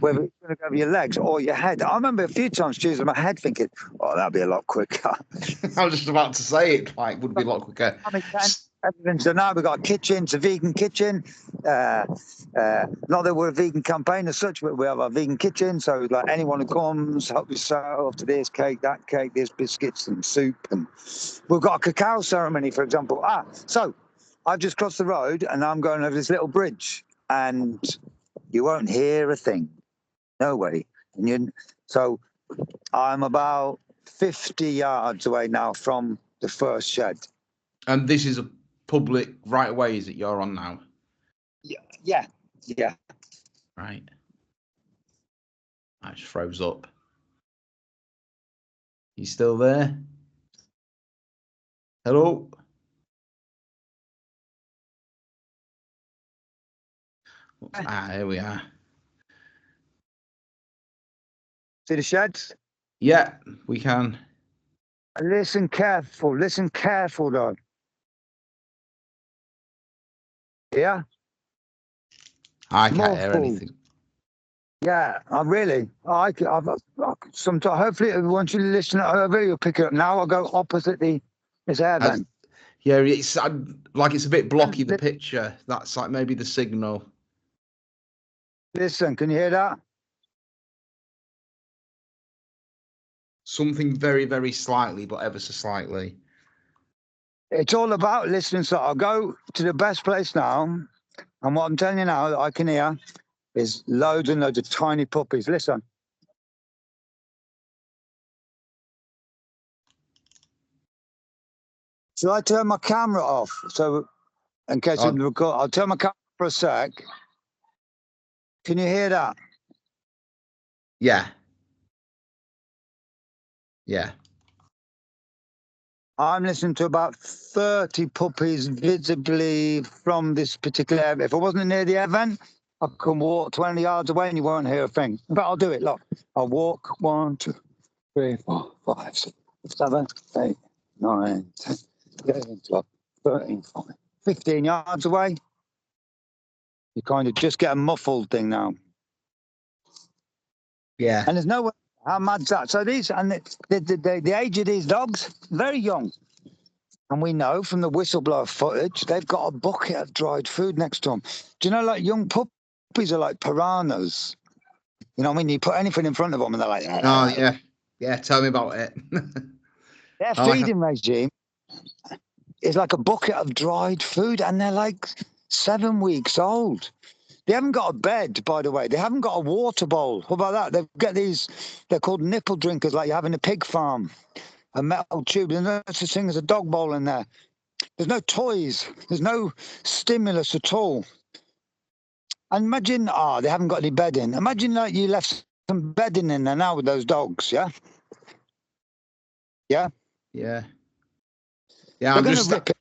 whether you were going to go over your legs or your head. I remember a few times choosing my head thinking, oh, that'd be a lot quicker. I was just about to say it, would be a lot quicker. So now we've got a kitchen, it's a vegan kitchen. Not that we're a vegan campaign as such, but we have a vegan kitchen. So like anyone who comes, help yourself to this cake, that cake, there's biscuits and soup. And we've got a cacao ceremony, for example. So I've just crossed the road and I'm going over this little bridge and you won't hear a thing. No way. So I'm about 50 yards away now from the first shed. And this is a public right away, is it? You're on now? Yeah. Right. I just froze up. You still there? Hello? Here we are. See the sheds? Yeah, we can. Listen careful though. Yeah? I can't More hear food. anything. Yeah, sometimes, hopefully, once you listen over, you'll pick it up. Now I'll go opposite this air vent. Yeah, it's like it's a bit blocky, the picture. That's like maybe the signal. Listen, can you hear that? Something very, very slightly, but ever so slightly. It's all about listening. So I'll go to the best place now. And what I'm telling you now that I can hear is loads and loads of tiny puppies. Listen. Shall I turn my camera off? So in case it record, I'll turn my camera for a sec. Can you hear that? Yeah. Yeah. I'm listening to about 30 puppies visibly from this particular area. If I wasn't near the event, I can walk 20 yards away and you won't hear a thing. But I'll do it. Look, I'll walk 1, 2, 3, 4, 5, 6, 7, 8, 9, 10, 11, 12, 13, 14, 15 yards away. You kind of just get a muffled thing now. Yeah. And there's no way. How mad's that? So these, and the age of these dogs, very young. And we know from the whistleblower footage, they've got a bucket of dried food next to them. Do you know, like young puppies are like piranhas. You know what I mean? You put anything in front of them and they're like, oh, yeah. Yeah, tell me about it. Their feeding regime is like a bucket of dried food and they're like 7 weeks old. They haven't got a bed, by the way. They haven't got a water bowl. How about that? They've got these, they're called nipple drinkers like you have in a pig farm. A metal tube. There's no such thing as a dog bowl in there. There's no toys. There's no stimulus at all. And imagine, they haven't got any bedding. Imagine like you left some bedding in there now with those dogs, yeah? Yeah? Yeah. Yeah, They're going to rip it.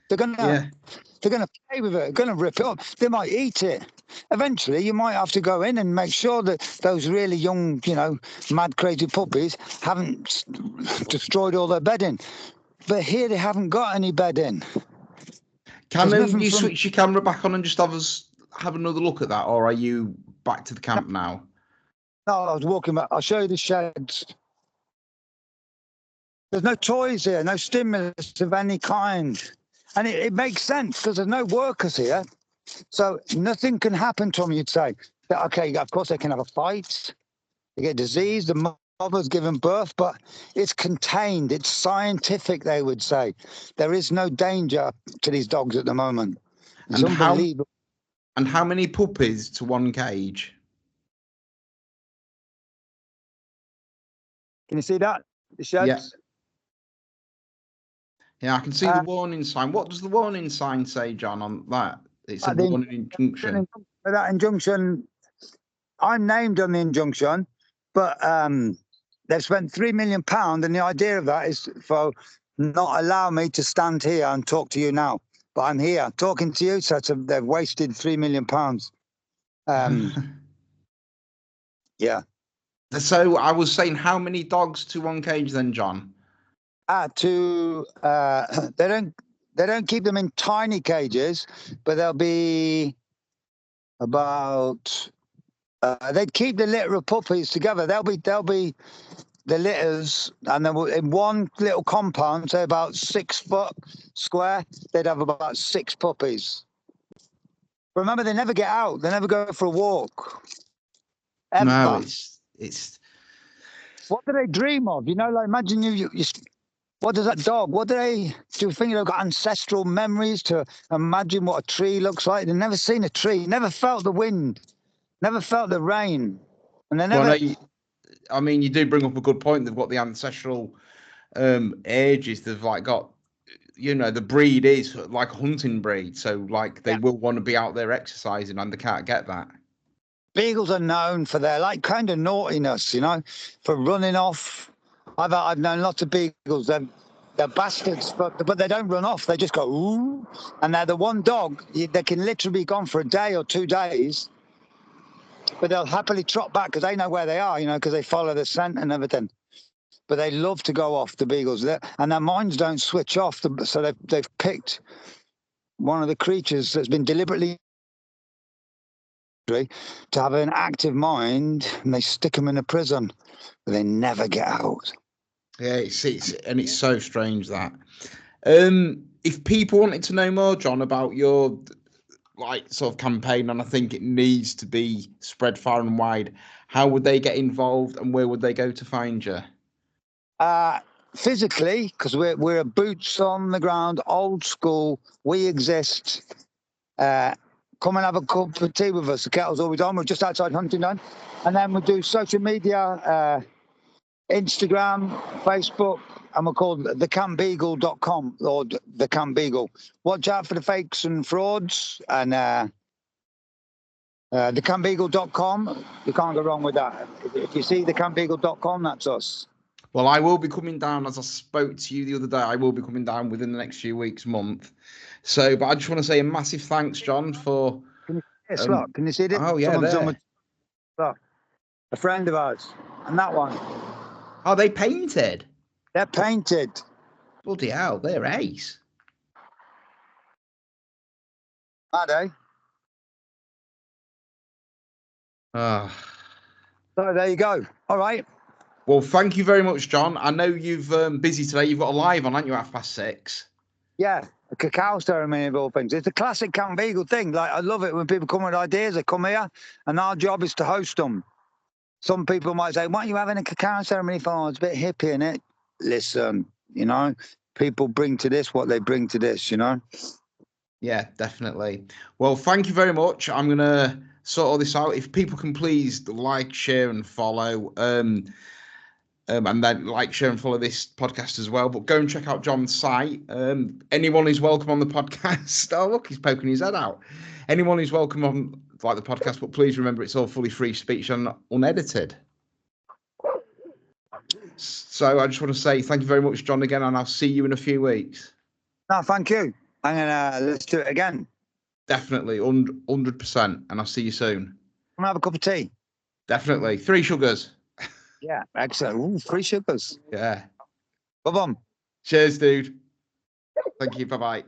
They're going to play with it. They're going to rip it up. They might eat it. Eventually, you might have to go in and make sure that those really young, mad, crazy puppies haven't destroyed all their bedding. But here they haven't got any bedding. Can you switch your camera back on and just have another look at that, or are you back to the camp now? No, I was walking back. I'll show you the sheds. There's no toys here, no stimulus of any kind. And it makes sense because there's no workers here. So nothing can happen to them, you'd say. Okay, of course they can have a fight. They get disease, the mother's given birth, but it's contained. It's scientific, they would say. There is no danger to these dogs at the moment. It's unbelievable. And how many puppies to one cage? Can you see that? The sheds? Yeah, I can see the warning sign. What does the warning sign say, John, on that? It's a warning injunction. That injunction, I'm named on the injunction, but they've spent £3 million, and the idea of that is for not allow me to stand here and talk to you now. But I'm here talking to you, so they've wasted £3 million. Yeah. So I was saying, how many dogs to one cage then, John? They don't keep them in tiny cages, but they'll be about. They'd keep the litter of puppies together. They'll be the litters, and then in one little compound, say about 6 foot square, they'd have about 6 puppies. Remember, they never get out. They never go for a walk. Ever. No, it's. What do they dream of? Like imagine you what does that dog? Do you think they've got ancestral memories to imagine what a tree looks like? They've never seen a tree, never felt the wind, never felt the rain, and they never. Well, you do bring up a good point. They've got the ancestral ages. They've got, the breed is like a hunting breed, so like they will want to be out there exercising, and they can't get that. Beagles are known for their like kind of naughtiness, for running off. I've known lots of beagles. They're bastards, but they don't run off. They just go ooh, and they're the one dog they can literally be gone for a day or 2 days, but they'll happily trot back because they know where they are, because they follow the scent and everything. But they love to go off, the beagles, and their minds don't switch off. So they've picked one of the creatures that's been deliberately to have an active mind, and they stick them in a prison, but they never get out. Yeah, it's so strange that. If people wanted to know more, John, about your sort of campaign, and I think it needs to be spread far and wide, how would they get involved, and where would they go to find you? Physically, because we're a boots on the ground, old school. We exist. Come and have a cup of tea with us. The kettle's always on. We're just outside Huntingdon, and then we'll do social media, Instagram, Facebook, and we're called thecanbeagle.com or the Can Beagle. Watch out for the fakes and frauds, and thecanbeagle.com. You can't go wrong with that. If you see thecanbeagle.com, that's us. Well, I will be coming down, as I spoke to you the other day. I will be coming down within the next few weeks, month. So, but I just want to say a massive thanks, John, for. Can you see this? Oh yeah, there. A friend of ours, and that one. Are they painted? They're painted. Bloody hell, they're ace. Are they? So there you go. All right. Well, thank you very much, John. I know you've busy today. You've got a live on, haven't you, 6:30? Yeah, a cacao ceremony of all things. It's a classic Can Beagle thing. Like, I love it when people come with ideas. They come here, and our job is to host them. Some people might say, "What are you having a cacao ceremony for? It's a bit hippie, isn't it?" Listen, people bring to this what they bring to this, Yeah, definitely. Well, thank you very much. I'm going to sort all this out. If people can please like, share, and follow, and then like, share, and follow this podcast as well. But go and check out John's site. Anyone who's welcome on the podcast. Oh, look, he's poking his head out. Anyone who's welcome on the podcast, but please remember it's all fully free speech and unedited. So I just want to say thank you very much, John, again, and I'll see you in a few weeks. No, thank you. And let's do it again. Definitely, 100%, and I'll see you soon. Come have a cup of tea. Definitely. 3 sugars. Yeah, excellent. Ooh, 3 sugars. Yeah. Bye-bye. Cheers, dude. Thank you. Bye-bye.